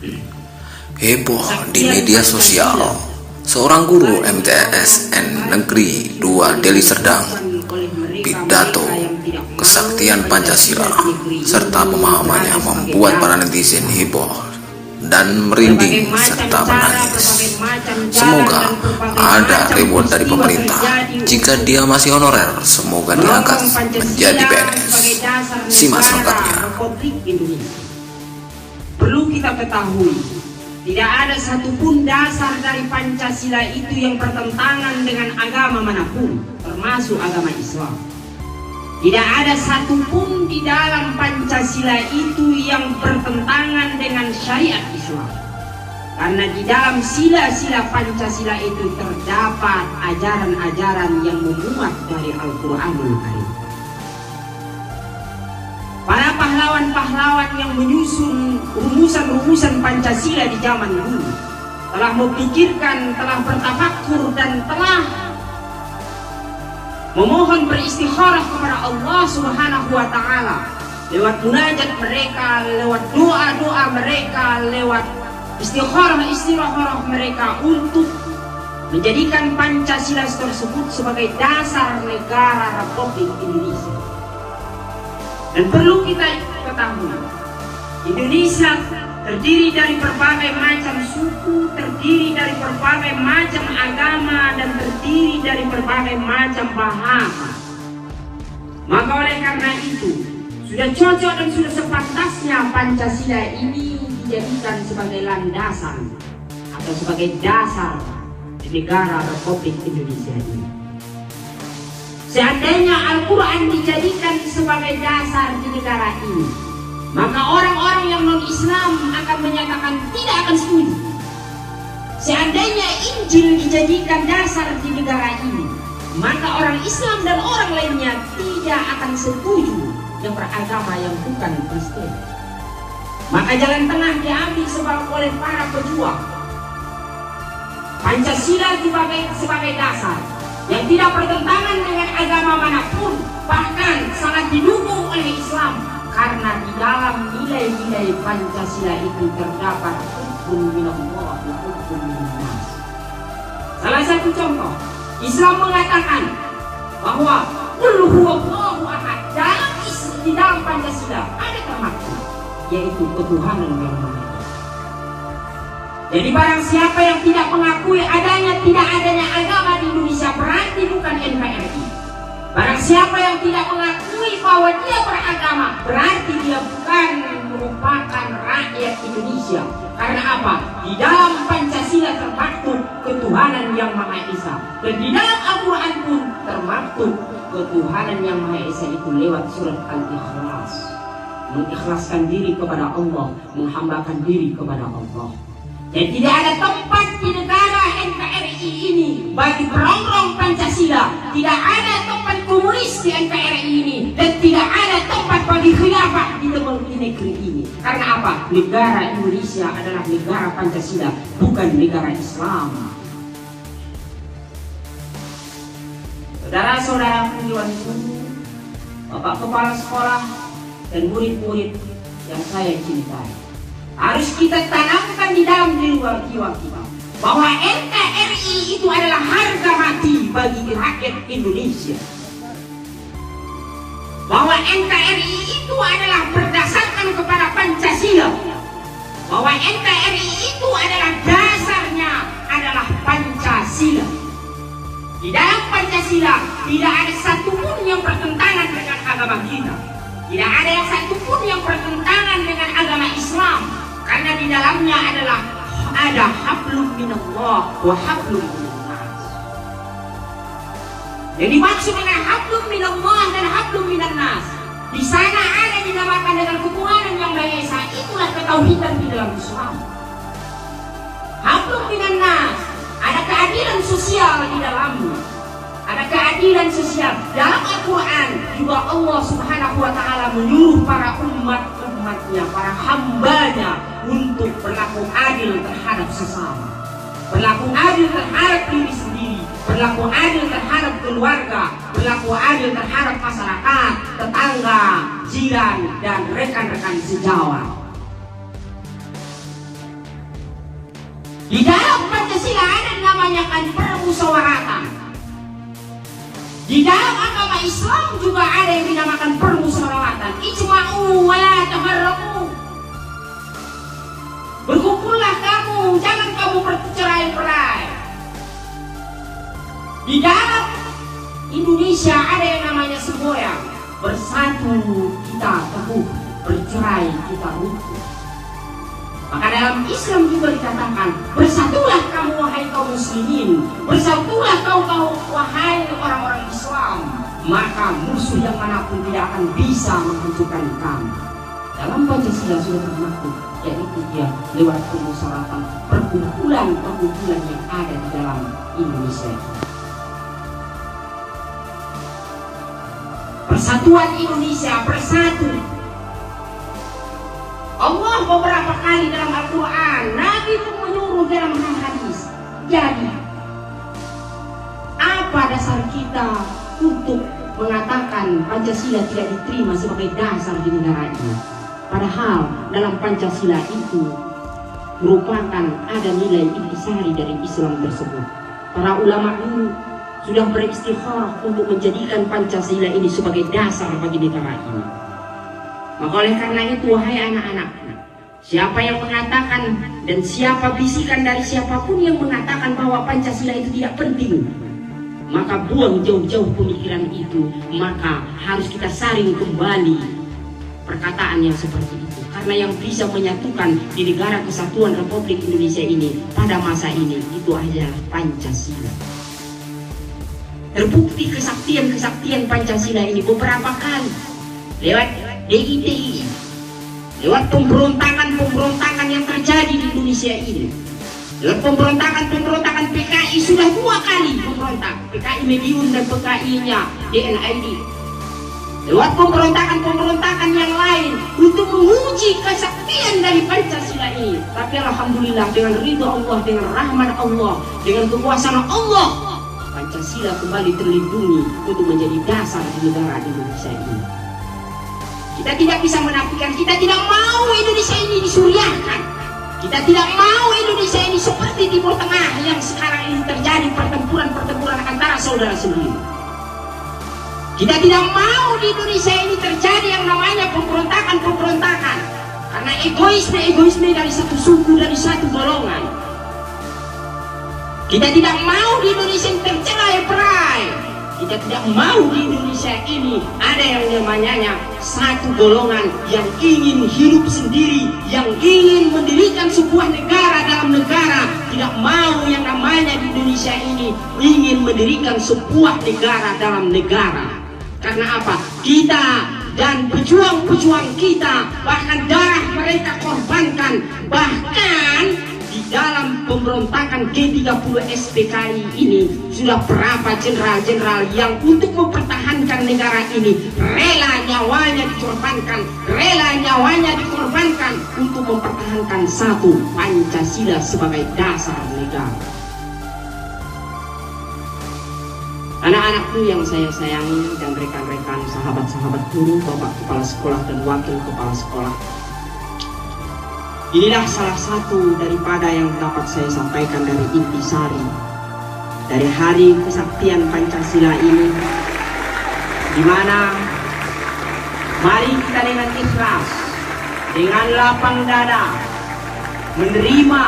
Heboh di media sosial, seorang guru MTSN Negeri 2 Deli Serdang pidato kesaktian Pancasila serta pemahamannya membuat para netizen heboh dan merinding serta menangis. Semoga ada reward dari pemerintah. Jika dia masih honorer, semoga diangkat menjadi PNS. Simak selengkapnya. Perlu kita ketahui, tidak ada satupun dasar dari Pancasila itu yang bertentangan dengan agama manapun, termasuk agama Islam. Tidak ada satupun di dalam Pancasila itu yang bertentangan dengan syariat Islam. Karena di dalam sila-sila Pancasila itu terdapat ajaran-ajaran yang memuat dari Al-Quranul Karim. Para pahlawan-pahlawan yang menyusun rumusan-rumusan Pancasila di zaman dulu telah memikirkan, telah bertafakkur dan telah memohon beristikharah kepada Allah Subhanahu wa Ta'ala lewat munajat mereka, lewat doa-doa mereka, lewat istikharah mereka untuk menjadikan Pancasila tersebut sebagai dasar negara Republik Indonesia. Dan perlu kita ketahui, Indonesia terdiri dari berbagai macam suku, terdiri dari berbagai macam agama, dan terdiri dari berbagai macam bahasa. Maka oleh karena itu, sudah cocok dan sudah sepantasnya Pancasila ini dijadikan sebagai landasan atau sebagai dasar di negara Republik Indonesia ini. Seandainya Al-Quran dijadikan sebagai dasar di negara ini, maka orang-orang yang non-Islam akan menyatakan tidak akan setuju. Seandainya Injil dijadikan dasar di negara ini, maka orang Islam dan orang lainnya tidak akan setuju yang beragama yang bukan Kristen. Maka jalan tengah diambil oleh para pejuang. Pancasila sebagai dasar yang tidak bertentangan dengan agama manapun, bahkan sangat didukung oleh Islam, karena di dalam nilai-nilai Pancasila itu terdapat hukum minallah wa hukum minannas. Salah satu contoh, Islam mengatakan bahwa qul huwallahu ahad. Di dalam Pancasila ada termaktub, yaitu ketuhanan yang Maha Esa. Jadi barang siapa yang tidak mengakui tidak adanya agama di Indonesia, berarti bukan NKRI. Barang siapa yang tidak mengakui bahwa dia beragama, berarti dia bukan merupakan rakyat Indonesia. Karena apa? Di dalam Pancasila termaktub ketuhanan yang Maha Esa, dan di dalam Al-Quran pun termaktub ketuhanan yang Maha Esa itu lewat surat Al-Ikhlas. Mengikhlaskan diri kepada Allah, menghambakan diri kepada Allah. Dan tidak ada tempat di negara NKRI ini bagi perongrong Pancasila. Tidak ada tempat komunis di NKRI ini, dan tidak ada tempat bagi khilafah di negeri ini. Karena apa? Negara Indonesia adalah negara Pancasila, bukan negara Islam. Saudara-saudara penjuang guru, Bapak Kepala Sekolah, dan murid-murid yang saya cintai, harus kita tanamkan di dalam jiwa kita bahwa NKRI itu adalah harga mati bagi rakyat Indonesia. Bahwa NKRI itu adalah berdasarkan kepada Pancasila. Bahwa NKRI itu adalah dasarnya adalah Pancasila. Di dalam Pancasila tidak ada satupun yang bertentangan dengan agama kita. Tidak ada yang satupun yang bertentangan dengan agama Islam. Karena di dalamnya ada hablum minallah wa hablum minannas. Yang dimaksud dengan hablum minallah dan hablum minannas, di sana ada dinamakan dengan ketuhanan yang Maha Esa. Itulah ketauhidan di dalam Islam. Hablum minannas, ada keadilan sosial di dalamnya. Ada keadilan sosial. Dalam Al-Quran juga Allah Subhanahu wa Ta'ala menyuruh para umatnya, para hambanya untuk berlaku adil terhadap sesama, berlaku adil terhadap diri sendiri, berlaku adil terhadap keluarga, berlaku adil terhadap masyarakat, tetangga, jiran, dan rekan-rekan sejawat. Di dalam Pancasila ada namanya kan permusyawaratan. Di dalam agama Islam juga ada yang dinamakan permusyawaratan. Ijma'u wa la tafarraqu. Berkumpullah kamu, jangan kamu bercerai-berai. Di dalam Indonesia ada yang namanya semboyan. Bersatu kita teguh, bercerai kita rukun. Maka dalam Islam juga dikatakan, bersatulah kamu wahai kaum muslimin, bersatulah kau wahai orang-orang Islam, maka musuh yang manapun tidak akan bisa menghancurkan kamu. Dalam Pancasila sudah termaktub, yaitu dia lewat permusyawaratan perkumpulan yang ada di dalam Indonesia. Persatuan Indonesia bersatu. Allah beberapa kali dalam Al-Quran, Nabi pun menyuruh dalam hadis. Jadi, apa dasar kita untuk mengatakan Pancasila tidak diterima sebagai dasar di negara ini? Padahal dalam Pancasila itu merupakan ada nilai intisari dari Islam tersebut. Para ulama dulu sudah beristikharah untuk menjadikan Pancasila ini sebagai dasar bagi negara ini. Maka oleh karena itu, wahai anak-anak, siapa yang mengatakan dan siapa bisikan dari siapapun yang mengatakan bahwa Pancasila itu tidak penting, maka buang jauh-jauh pemikiran itu. Maka harus kita saring kembali perkataan yang seperti itu. Karena yang bisa menyatukan di negara kesatuan Republik Indonesia ini pada masa ini itu adalah Pancasila. Terbukti kesaktian Pancasila ini beberapa kali lewat DITI, lewat pemberontakan yang terjadi di Indonesia ini, lewat pemberontakan PKI sudah 2 kali memberontak, PKI Mediun dan PKI-nya DNID, lewat pemberontakan yang lain untuk menguji kesaktian dari Pancasila ini. Tapi alhamdulillah dengan ridho Allah, dengan rahmat Allah, dengan kekuasaan Allah, Pancasila kembali terlindungi untuk menjadi dasar di negara Indonesia ini. Kita tidak bisa menafikan, kita tidak mau Indonesia ini disuriahkan. Kita tidak mau Indonesia ini seperti Timur Tengah yang sekarang ini terjadi pertempuran antara saudara sendiri. Kita tidak mau di Indonesia ini terjadi yang namanya pemberontakan. Karena egoisme dari satu suku, dari satu golongan. Kita tidak mau di Indonesia ini tercerai-berai. Kita tidak mau di Indonesia ini ada yang namanya satu golongan yang ingin hidup sendiri, yang ingin mendirikan sebuah negara dalam negara. Tidak mau yang namanya di Indonesia ini ingin mendirikan sebuah negara dalam negara. Karena apa? Kita dan pejuang-pejuang kita, bahkan darah mereka korbankan, bahkan di dalam pemberontakan G30 SPKI ini sudah berapa jenderal-jenderal yang untuk mempertahankan negara ini rela nyawanya dikorbankan untuk mempertahankan satu Pancasila sebagai dasar negara. Anak-anakku yang saya sayangi dan rekan-rekan sahabat-sahabat guru, bapak kepala sekolah dan wakil kepala sekolah, inilah salah satu daripada yang dapat saya sampaikan dari intisari dari hari kesaktian Pancasila ini, di mana mari kita dengan ikhlas, dengan lapang dada menerima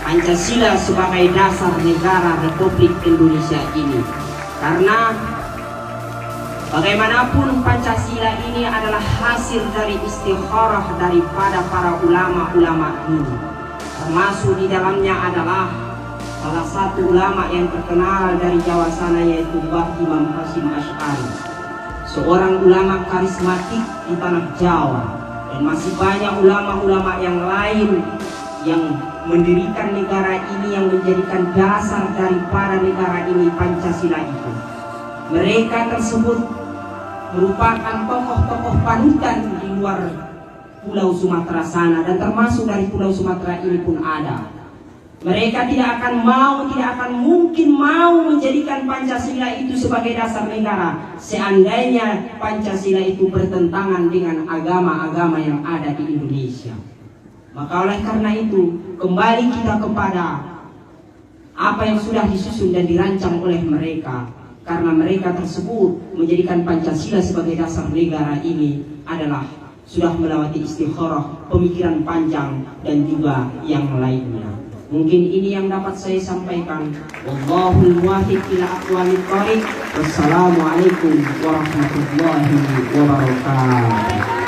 Pancasila sebagai dasar negara Republik Indonesia ini. Karena bagaimanapun Pancasila ini adalah hasil dari istikharah daripada para ulama-ulama dulu. Termasuk di dalamnya adalah salah satu ulama yang terkenal dari Jawa sana, yaitu Mbah Imam Hasyim Asy'ari, seorang ulama karismatik di tanah Jawa. Dan masih banyak ulama-ulama yang lain yang mendirikan negara ini, yang menjadikan dasar daripada negara ini Pancasila itu. Mereka tersebut merupakan tokoh-tokoh panutan di luar Pulau Sumatera sana, dan termasuk dari Pulau Sumatera ini pun ada. Mereka tidak akan mungkin mau menjadikan Pancasila itu sebagai dasar negara seandainya Pancasila itu bertentangan dengan agama-agama yang ada di Indonesia. Maka oleh karena itu, kembali kita kepada apa yang sudah disusun dan dirancang oleh mereka. Karena mereka tersebut menjadikan Pancasila sebagai dasar negara ini adalah sudah melewati istikharah, pemikiran panjang, dan juga yang lainnya. Mungkin ini yang dapat saya sampaikan. Wallahul muwaffiq ila aqwamit thoriq. Wassalamualaikum warahmatullahi wabarakatuh.